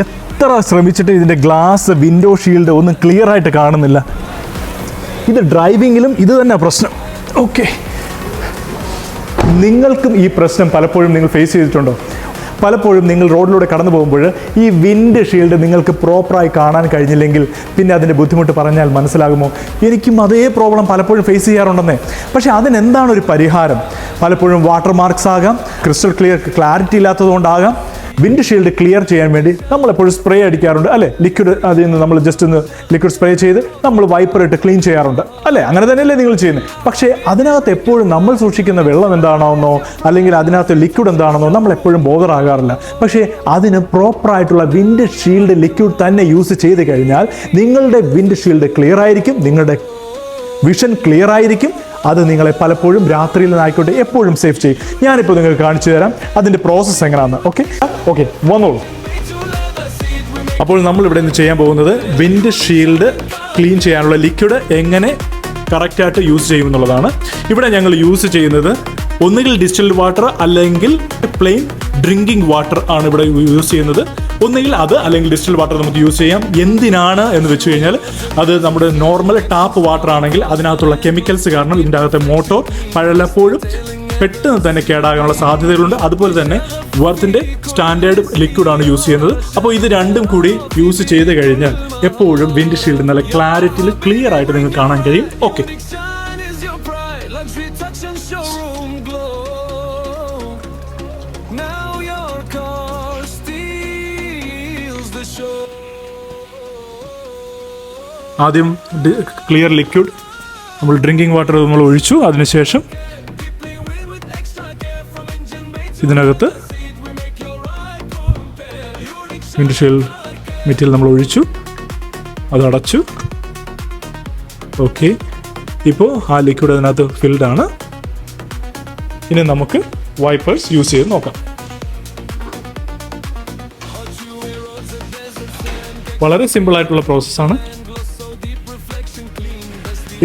എത്ര ശ്രമിച്ചിട്ട് ഇതിൻ്റെ glass, window shield ഒന്നും ക്ലിയർ ആയിട്ട് കാണുന്നില്ല. ഇത് ഡ്രൈവിങ്ങിലും ഇത് തന്നെ പ്രശ്നം. ഓക്കെ, നിങ്ങൾക്കും ഈ പ്രശ്നം പലപ്പോഴും നിങ്ങൾ ഫേസ് ചെയ്തിട്ടുണ്ടോ? പലപ്പോഴും നിങ്ങൾ റോഡിലൂടെ കടന്നു പോകുമ്പോൾ ഈ വിൻഡ് ഷീൽഡ് നിങ്ങൾക്ക് പ്രോപ്പറായി കാണാൻ കഴിഞ്ഞില്ലെങ്കിൽ പിന്നെ അതിൻ്റെ ബുദ്ധിമുട്ട് പറഞ്ഞാൽ മനസ്സിലാകുമോ? എനിക്കും അതേ പ്രോബ്ലം പലപ്പോഴും ഫേസ് ചെയ്യാറുണ്ടെന്നേ. പക്ഷേ അതിനെന്താണ് ഒരു പരിഹാരം? പലപ്പോഴും വാട്ടർ മാർക്സ് ആകാം, ക്രിസ്റ്റൽ ക്ലാരിറ്റി ഇല്ലാത്തതുകൊണ്ടാകാം. വിൻഡ് ഷീൽഡ് ക്ലിയർ ചെയ്യാൻ വേണ്ടി നമ്മളെപ്പോഴും സ്പ്രേ അടിക്കാറുണ്ട് അല്ലേ? ലിക്വിഡ് അതിൽ നിന്ന് നമ്മൾ ജസ്റ്റ് ഒന്ന് ലിക്വിഡ് സ്പ്രേ ചെയ്ത് നമ്മൾ വൈപ്പർ ഇട്ട് ക്ലീൻ ചെയ്യാറുണ്ട് അല്ലേ? അങ്ങനെ തന്നെയല്ലേ നിങ്ങൾ ചെയ്യുന്നത്? പക്ഷേ അതിനകത്ത് എപ്പോഴും നമ്മൾ സൂക്ഷിക്കുന്ന വെള്ളം എന്താണെന്നോ അല്ലെങ്കിൽ അതിനകത്ത് ലിക്വിഡ് എന്താണെന്നോ നമ്മൾ എപ്പോഴും ബോധറാകാറില്ല. പക്ഷേ അതിന് പ്രോപ്പറായിട്ടുള്ള വിൻഡ് ഷീൽഡ് ലിക്വിഡ് തന്നെ യൂസ് ചെയ്ത് കഴിഞ്ഞാൽ നിങ്ങളുടെ വിൻഡ് ഷീൽഡ് ക്ലിയർ ആയിരിക്കും, നിങ്ങളുടെ വിഷൻ ക്ലിയർ ആയിരിക്കും. അത് നിങ്ങളെ പലപ്പോഴും രാത്രിയിൽ നിന്നായിക്കോട്ടെ എപ്പോഴും സേഫ് ചെയ്യും. ഞാനിപ്പോൾ നിങ്ങൾക്ക് കാണിച്ചു തരാം അതിൻ്റെ പ്രോസസ്സ് എങ്ങനെയാണെന്ന്. ഓക്കെ വന്നോളൂ. അപ്പോൾ നമ്മൾ ഇവിടെ നിന്ന് ചെയ്യാൻ പോകുന്നത് വിൻഡ് ഷീൽഡ് ക്ലീൻ ചെയ്യാനുള്ള ലിക്വിഡ് എങ്ങനെ കറക്റ്റായിട്ട് യൂസ് ചെയ്യുമെന്നുള്ളതാണ്. ഇവിടെ ഞങ്ങൾ യൂസ് ചെയ്യുന്നത് ഒന്നുകിൽ ഡിസ്റ്റിൽഡ് വാട്ടർ അല്ലെങ്കിൽ പ്ലെയിൻ ഡ്രിങ്കിങ് വാട്ടർ ആണ് ഇവിടെ യൂസ് ചെയ്യുന്നത്. ഒന്നുകിൽ അത് അല്ലെങ്കിൽ ഡിസ്റ്റിൽഡ് വാട്ടർ നമുക്ക് യൂസ് ചെയ്യാം. എന്തിനാണ് എന്ന് വെച്ച് കഴിഞ്ഞാൽ അത് നമ്മുടെ നോർമൽ ടാപ്പ് വാട്ടർ ആണെങ്കിൽ അതിനകത്തുള്ള കെമിക്കൽസ് കാരണം ഇതിൻ്റെ അകത്തെ മോട്ടോർ പലപ്പോഴും പെട്ടെന്ന് തന്നെ കേടാകാനുള്ള സാധ്യതകളുണ്ട്. അതുപോലെ തന്നെ വർത്തിൻ്റെ സ്റ്റാൻഡേർഡ് ലിക്വിഡാണ് യൂസ് ചെയ്യുന്നത്. അപ്പോൾ ഇത് രണ്ടും കൂടി യൂസ് ചെയ്ത് കഴിഞ്ഞാൽ എപ്പോഴും വിൻഡ് ഷീൽഡ് നല്ല ക്ലാരിറ്റിയിൽ ക്ലിയർ ആയിട്ട് നിങ്ങൾക്ക് കാണാൻ കഴിയും. ഓക്കെ, ആദ്യം ക്ലിയർ ലിക്വിഡ് നമ്മൾ ഡ്രിങ്കിങ് വാട്ടർ നമ്മൾ ഒഴിച്ചു. അതിനുശേഷം ഇതിനകത്ത് വിൻഡ് ഷീൽഡ് മെറ്റീരിയൽ നമ്മൾ ഒഴിച്ചു, അത് അടച്ചു. ഓക്കെ, ഇപ്പോൾ ആ ലിക്വിഡ് അതിനകത്ത് ഫിൽഡ് ആണ്. ഇനി നമുക്ക് വൈപ്പേഴ്സ് യൂസ് ചെയ്ത് നോക്കാം. വളരെ സിമ്പിൾ ആയിട്ടുള്ള പ്രോസസ്സാണ്.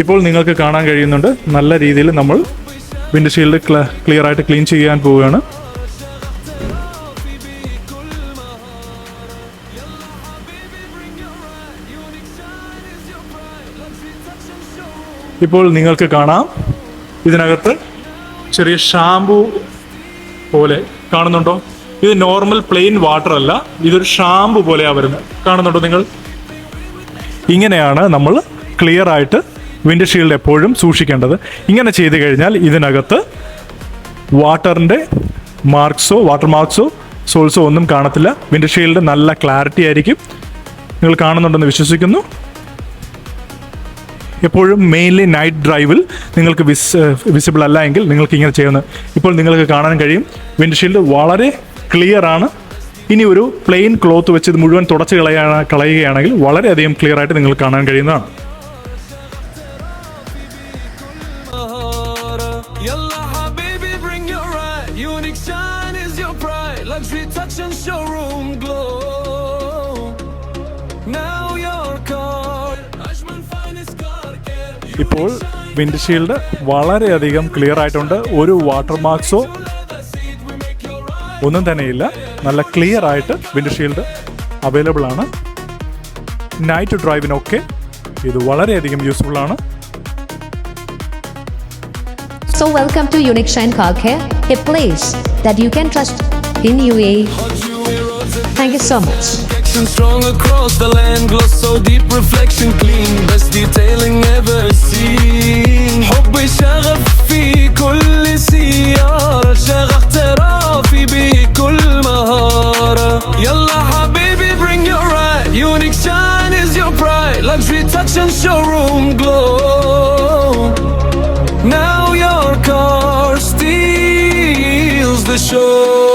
ഇപ്പോൾ നിങ്ങൾക്ക് കാണാൻ കഴിയുന്നുണ്ട് നല്ല രീതിയിൽ നമ്മൾ വിൻഡ് ഷീൽഡ് ക്ലിയർ ആയിട്ട് ക്ലീൻ ചെയ്യാൻ പോവുകയാണ്. ഇപ്പോൾ നിങ്ങൾക്ക് കാണാം ഇതിനകത്ത് ചെറിയ ഷാമ്പു പോലെ കാണുന്നുണ്ടോ? ഇത് നോർമൽ പ്ലെയിൻ വാട്ടർ അല്ല, ഇതൊരു ഷാമ്പു പോലെയാണ് വരുന്നത്. കാണുന്നുണ്ടോ നിങ്ങൾ? ഇങ്ങനെയാണ് നമ്മൾ ക്ലിയർ ആയിട്ട് വിൻഡ് ഷീൽഡ് എപ്പോഴും സൂക്ഷിക്കേണ്ടത്. ഇങ്ങനെ ചെയ്ത് കഴിഞ്ഞാൽ ഇതിനകത്ത് വാട്ടർ മാർക്സോ സോൾസോ ഒന്നും കാണത്തില്ല. വിൻഡ് ഷീൽഡ് നല്ല ക്ലാരിറ്റി ആയിരിക്കും. നിങ്ങൾ കാണുന്നുണ്ടെന്ന് വിശ്വസിക്കുന്നു. എപ്പോഴും മെയിൻലി നൈറ്റ് ഡ്രൈവിൽ നിങ്ങൾക്ക് വിസിബിൾ അല്ല എങ്കിൽ നിങ്ങൾക്ക് ഇങ്ങനെ ചെയ്യുന്നത്. ഇപ്പോൾ നിങ്ങൾക്ക് കാണാൻ കഴിയും വിൻഡ് ഷീൽഡ് വളരെ ക്ലിയർ ആണ്. ഇനി ഒരു പ്ലെയിൻ ക്ലോത്ത് വെച്ച് ഇത് മുഴുവൻ തുടച്ച് കളയുകയാണെങ്കിൽ വളരെയധികം ക്ലിയർ ആയിട്ട് നിങ്ങൾക്ക് കാണാൻ കഴിയുന്നതാണ്. ഇപ്പോൾ വിൻഡ് ഷീൽഡ് വളരെയധികം ക്ലിയർ ആയിട്ടുണ്ട്. ഒരു വാട്ടർ മാർക്സോ ഒന്നും തന്നെയില്ല. നല്ല ക്ലിയർ ആയിട്ട് വിൻഡ് ഷീൽഡ് അവൈലബിൾ ആണ്. നൈറ്റ് ഡ്രൈവിനൊക്കെ ഇത് വളരെയധികം യൂസ്ഫുൾ ആണ്. So welcome to Unique Shine Car Care, a place that you can trust in UAE. Thank you so much. Strong across the land, gloss so deep, reflection clean, best detailing ever seen. حبي شغف في كل سيارة, شغف احترافي بكل مهارة. يلا حبيبي bring your ride, Unique Shine is your pride, luxury touch and showroom glow. Now your car steals the show.